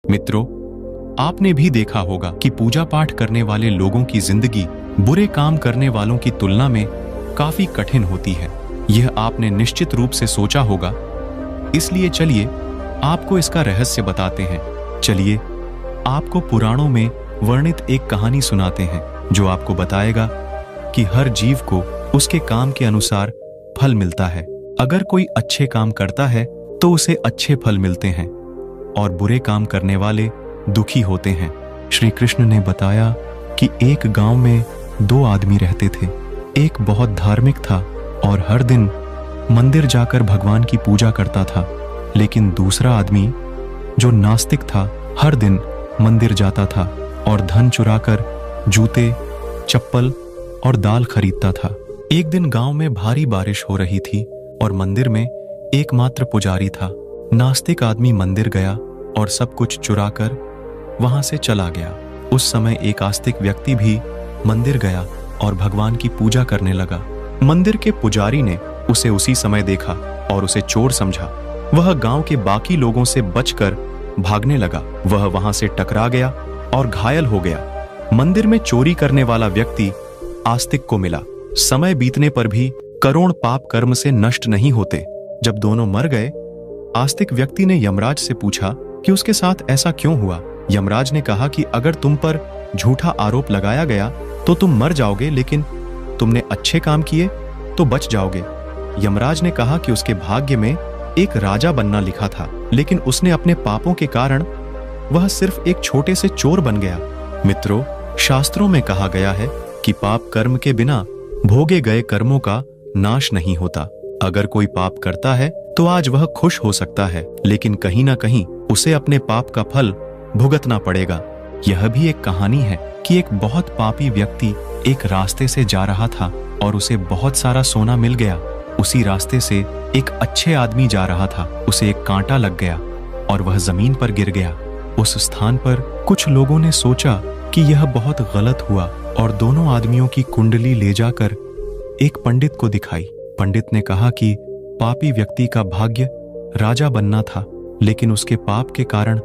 मित्रों, आपने भी देखा होगा कि पूजा पाठ करने वाले लोगों की जिंदगी बुरे काम करने वालों की तुलना में काफी कठिन होती है। यह आपने निश्चित रूप से सोचा होगा। इसलिए चलिए आपको इसका रहस्य बताते हैं। चलिए आपको पुराणों में वर्णित एक कहानी सुनाते हैं जो आपको बताएगा कि हर जीव को उसके काम के अनुसार फल मिलता है। अगर कोई अच्छे काम करता है तो उसे अच्छे फल मिलते हैं और बुरे काम करने वाले दुखी होते हैं। श्री कृष्ण ने बताया कि एक गांव में 2 आदमी रहते थे। एक बहुत धार्मिक था और हर दिन मंदिर जाकर भगवान की पूजा करता था, लेकिन दूसरा आदमी जो नास्तिक था हर दिन मंदिर जाता था और धन चुराकर जूते, चप्पल और दाल खरीदता था। एक दिन गांव में भारी बारिश हो रही थी और मंदिर में एकमात्र पुजारी था। नास्तिक आदमी मंदिर गया और सब कुछ चुराकर वहां से चला गया। उस समय एक आस्तिक व्यक्ति भी मंदिर गया और भगवान की पूजा करने लगा। मंदिर के पुजारी ने उसे उसी समय देखा और उसे चोर समझा। वह गांव के बाकी लोगों से बचकर भागने लगा। वह वहां से टकरा गया और घायल हो गया। मंदिर में चोरी करने वाला व्यक्ति आस्तिक को मिला। समय बीतने पर भी करोड़ पाप कर्म से नष्ट नहीं होते। जब दोनों मर गए, आस्तिक व्यक्ति ने यमराज से पूछा कि उसके साथ ऐसा क्यों हुआ। यमराज ने कहा कि अगर तुम पर झूठा आरोप लगाया गया तो तुम मर जाओगे, लेकिन तुमने अच्छे काम किए तो बच जाओगे। यमराज ने कहा कि उसके भाग्य में एक राजा बनना लिखा था, लेकिन उसने अपने पापों के कारण वह सिर्फ एक छोटे से चोर बन गया। मित्रों, शास्त्रों में कहा गया है कि पाप कर्म के बिना भोगे गए कर्मों का नाश नहीं होता। अगर कोई पाप करता है तो आज वह खुश हो सकता है, लेकिन कहीं ना कहीं उसे अपने पाप का फल भुगतना पड़ेगा। यह भी एक कहानी है कि एक बहुत पापी व्यक्ति एक रास्ते से जा रहा था और उसे बहुत सारा सोना मिल गया। उसी रास्ते से एक अच्छे आदमी जा रहा था। उसे एक कांटा लग गया और वह जमीन पर गिर गया। उस स्थान पर कुछ लोगों ने सोचा कि यह बहुत गलत हुआ और दोनों आदमियों की कुंडली ले जाकर एक पंडित को दिखाई। पंडित ने कहा कि पापी व्यक्ति का भाग्य राजा बनना था, लेकिन उसके पाप के कारण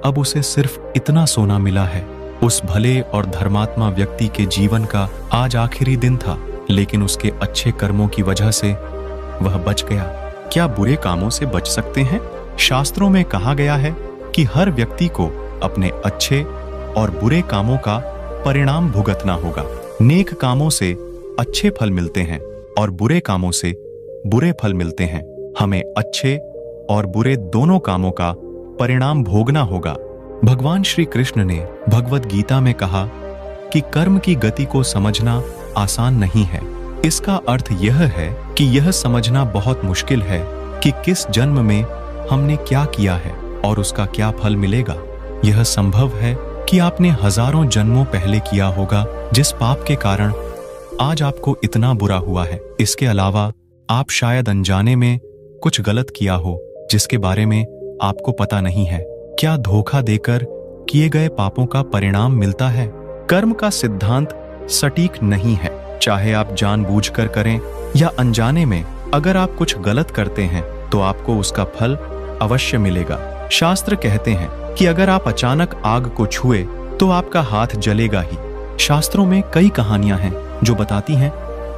अब उसे सिर्फ इतना सोना मिला है। उस भले और धर्मात्मा व्यक्ति के जीवन का आज आखिरी दिन था, लेकिन उसके अच्छे कर्मों की वजह से वह बच गया। क्या बुरे कामों से बच सकते हैं? शास्त्रों में कहा गया है कि हर व्यक्ति को अपने अच्छे और बुरे कामों का परिणाम भुगतना होगा। नेक कामों से अच्छे फल मिलते हैं और बुरे कामों से बुरे फल मिलते हैं। हमें अच्छे और बुरे दोनों कामों का परिणाम भोगना होगा। भगवान श्री कृष्ण ने भगवत गीता में कहा कि कर्म की गति को समझना आसान नहीं है। इसका अर्थ यह है कि यह समझना बहुत मुश्किल है कि किस जन्म में हमने क्या किया है और उसका क्या फल मिलेगा। यह संभव है कि आपने हजारों जन्मों पहले किया होगा जिस पाप के कारण आज आपको इतना बुरा हुआ है। इसके अलावा आप शायद अनजाने में कुछ गलत किया हो जिसके बारे में आपको पता नहीं है। क्या धोखा देकर किए गए पापों का परिणाम मिलता है? कर्म का सिद्धांत सटीक नहीं है, चाहे आप जानबूझकर करें या अनजाने में। अगर आप कुछ गलत करते हैं तो आपको उसका फल अवश्य मिलेगा। शास्त्र कहते हैं कि अगर आप अचानक आग को छुए तो आपका हाथ जलेगा ही। शास्त्रों में कई कहानियां हैं जो बताती हैं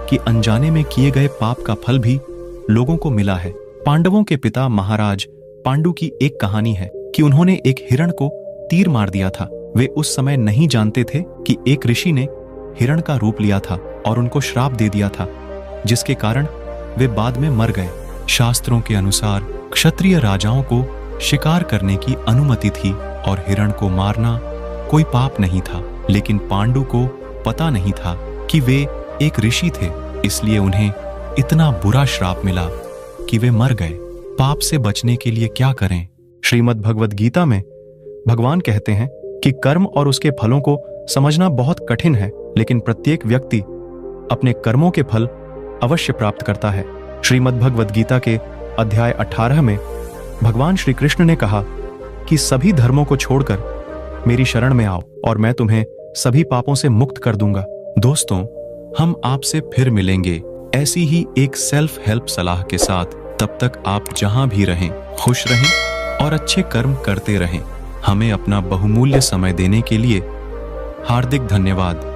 कि अनजाने में किए गए पाप का फल भी लोगों को मिला है। पांडवों के पिता महाराज पांडु की एक कहानी है कि उन्होंने एक हिरण को तीर मार दिया था। वे उस समय नहीं जानते थे कि एक ऋषि ने हिरण का रूप लिया था और उनको श्राप दे दिया था, जिसके कारण वे बाद में मर गए। शास्त्रों के अनुसार क्षत्रिय राजाओं को शिकार करने की अनुमति थी और हिरण को मारना कोई पाप नहीं था, लेकिन पांडु को पता नहीं था कि वे एक ऋषि थे, इसलिए उन्हें इतना बुरा श्राप मिला कि वे मर गए। पाप से बचने के लिए क्या करें? श्रीमद् भगवद गीता में भगवान कहते हैं कि कर्म और उसके फलों को समझना बहुत कठिन है, लेकिन प्रत्येक व्यक्ति अपने कर्मों के फल अवश्य प्राप्त करता है। श्रीमद् भगवद गीता के अध्याय 18 में भगवान श्री कृष्ण ने कहा कि सभी धर्मों को छोड़कर मेरी शरण में आओ और मैं तुम्हें सभी पापों से मुक्त कर दूंगा। दोस्तों, हम आपसे फिर मिलेंगे ऐसी ही एक सेल्फ हेल्प सलाह के साथ। तब तक आप जहां भी रहें खुश रहें और अच्छे कर्म करते रहें। हमें अपना बहुमूल्य समय देने के लिए हार्दिक धन्यवाद।